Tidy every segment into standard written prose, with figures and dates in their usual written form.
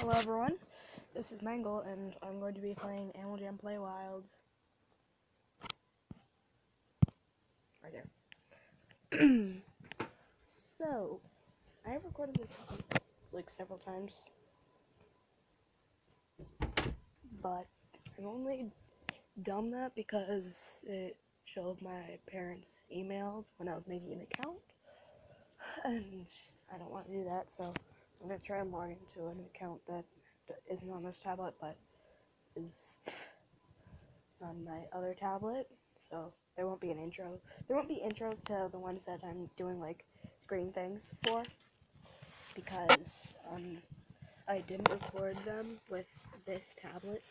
Hello everyone, this is Mangle, and I'm going to be playing Animal Jam Play Wilds. Right there. So, I have recorded this like several times, but I've only done that because it showed my parents' emails when I was making an account, and I don't want to do that, so I'm going to try and log into an account that isn't on this tablet, but is on my other tablet, so there won't be an intro. There won't be intros to the ones that I'm doing like screen things for, because I didn't record them with this tablet.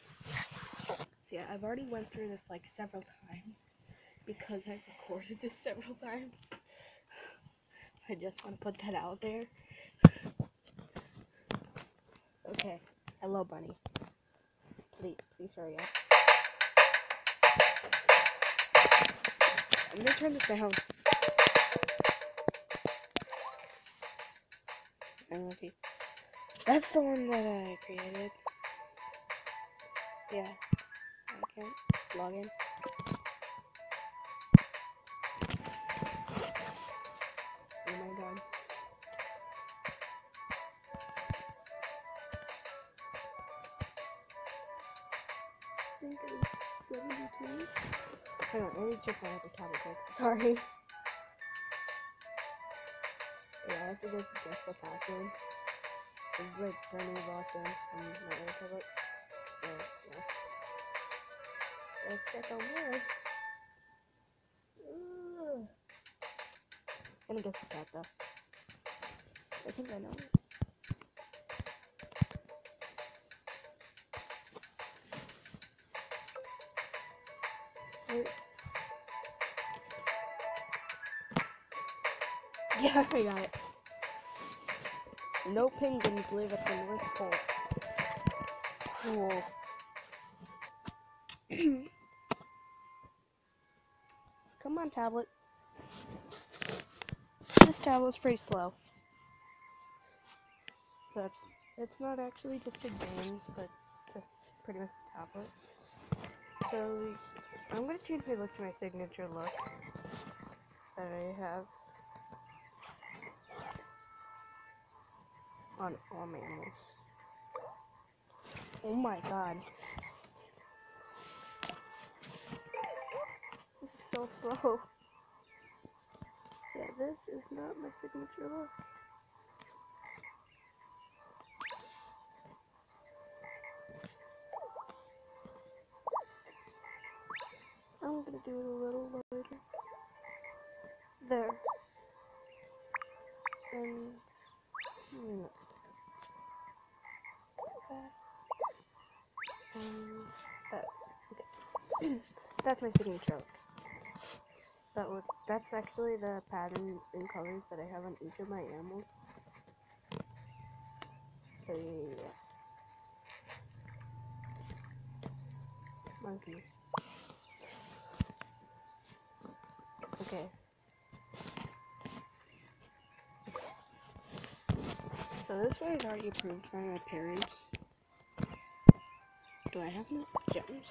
So yeah, I've already went through this like several times because I've recorded this several times. I just want to put that out there. Okay, hello bunny. Please hurry up. I'm gonna turn this down. That's the one that I created. Yeah, I can't log in. Oh my god. I think it's 72. Hang on, I need to check my other tablet quick. Sorry. Yeah, I have to just adjust the password. It's like turning it off on my other tablet. So, yeah. Let's check on there. I'm gonna guess the cat though. I think I know it. Wait. Yeah, I got it. No penguins live at the North Pole. Cool. Come on, tablet. This tablet's pretty slow. So it's not actually just a games, but just pretty much a tablet. So I'm gonna change my look to my signature look that I have on all mammals. Oh my god. This is so slow. Yeah, this is not my signature look. I'm gonna do it a little later. There. And that. Okay. That's my signature look. That's actually the pattern and colors that I have on each of my animals. So yeah. Monkeys. Okay. So this one is already approved by my parents. Do I have enough gems?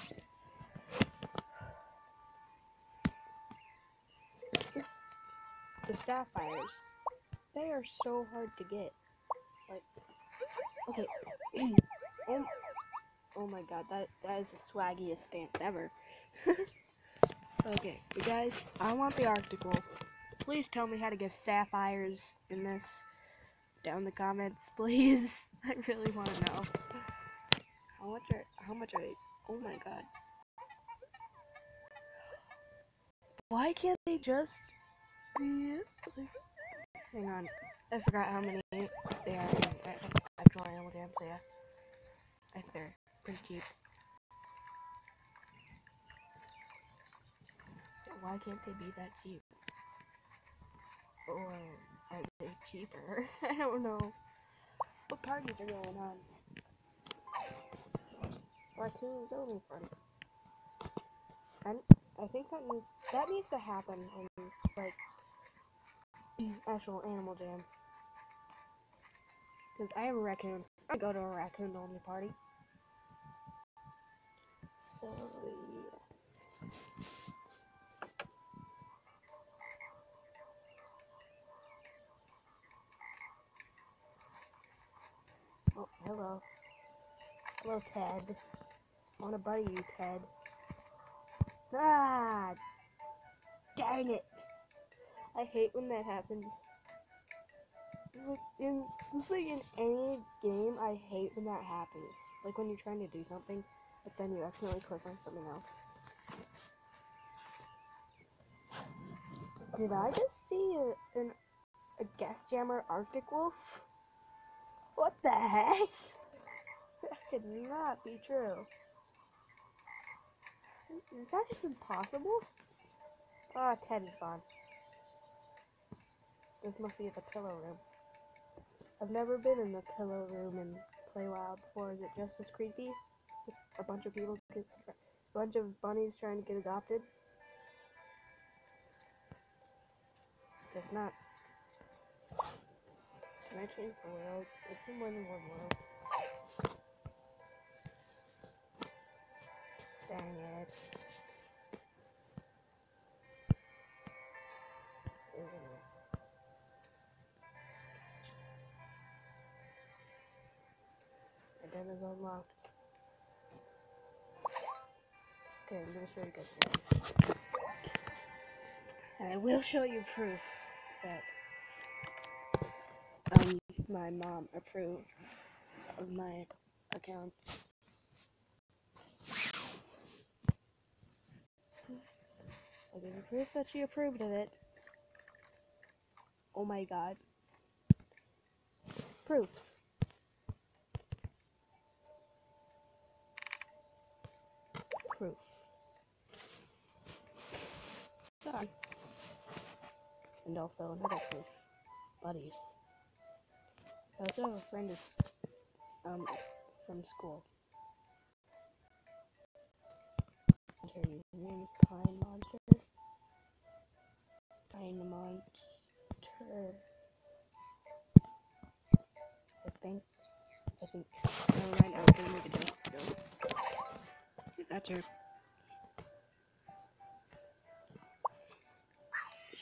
The sapphires. They are so hard to get. Like, okay. Oh my god, that is the swaggiest dance ever. Okay, you guys, I want the Arctic Wolf. Please tell me how to give sapphires in this down in the comments, please. I really want to know. How much are these? Oh my god. Why can't they just be like, hang on. I forgot how many they are in actual Animal Jam, so yeah. I think they're pretty cheap. Why can't they be that cheap? Or are they cheaper? I don't know. What parties are going on? Raccoons only fun. I think that needs to happen in like actual Animal Jam. because I have a raccoon. I go to a raccoon only party. So yeah. Oh, hello. Hello, Ted. I wanna buddy you, Ted. Ah, dang it. I hate when that happens. It's like in any game, I hate when that happens. Like when you're trying to do something, but then you accidentally click on something else. Did I just see a guest jammer Arctic Wolf? What the heck? That could not be true. Is that even possible? Ah, Ted is gone. This must be the pillow room. I've never been in the pillow room in Play Wild before. Is it just as creepy? A bunch of people, a bunch of bunnies trying to get adopted? Guess not. Can I change the world? It's in more than one world. Dang it. And then it's unlocked. Okay, I'm gonna show you guys again. And I will show you proof that my mom approved of my account. I'll give you proof that she approved of it. Oh my god. Proof. Proof. Done. And also another proof. Buddies. I also have a friend is from school. Her name is Pine Monster. Pine Monster. I think. Never mind, I was gonna make a joke. That's her.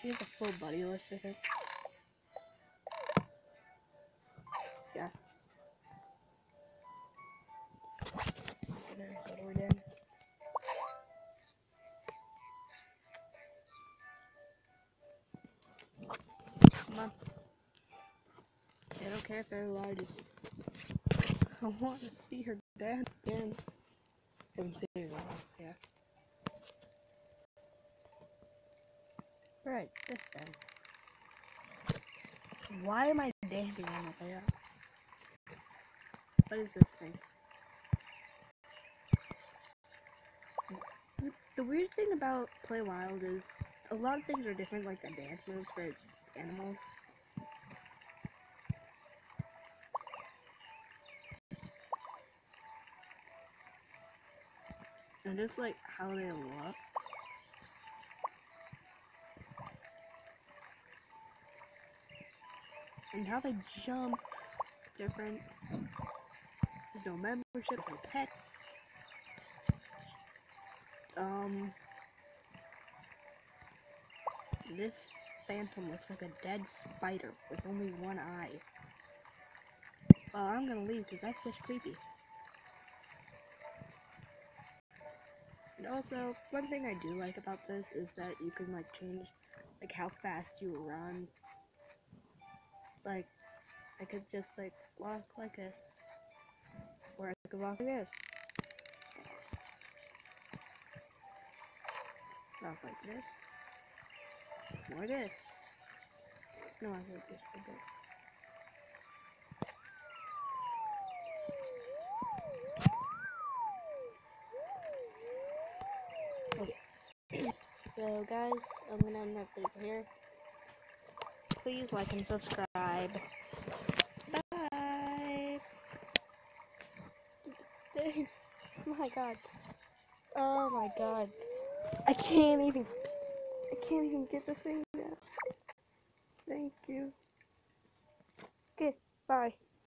She has a full buddy list, I think. Yeah. Go to her den. Come on. I don't care if they're the largest. I want to see her dad again. Haven't seen her in a while, yeah. Right, this then. Why am I dancing on the way up? What is this thing? The weird thing about Play Wild is a lot of things are different, like the dance moves for animals. And just like how they look. And how they jump different. There's no membership, no pets. This phantom looks like a dead spider with only one eye. Well, I'm gonna leave because that's just creepy. And also, one thing I do like about this is that you can like change like how fast you run. Like, I could just like walk like this. Or I could walk like this. Walk like this. Or this. No, I think this would be good. Okay. So guys, I'm gonna end that video here. Please like and subscribe. Bye! Dang. Oh my god. Oh my god. I can't even get the thing now. Thank you. Okay, bye.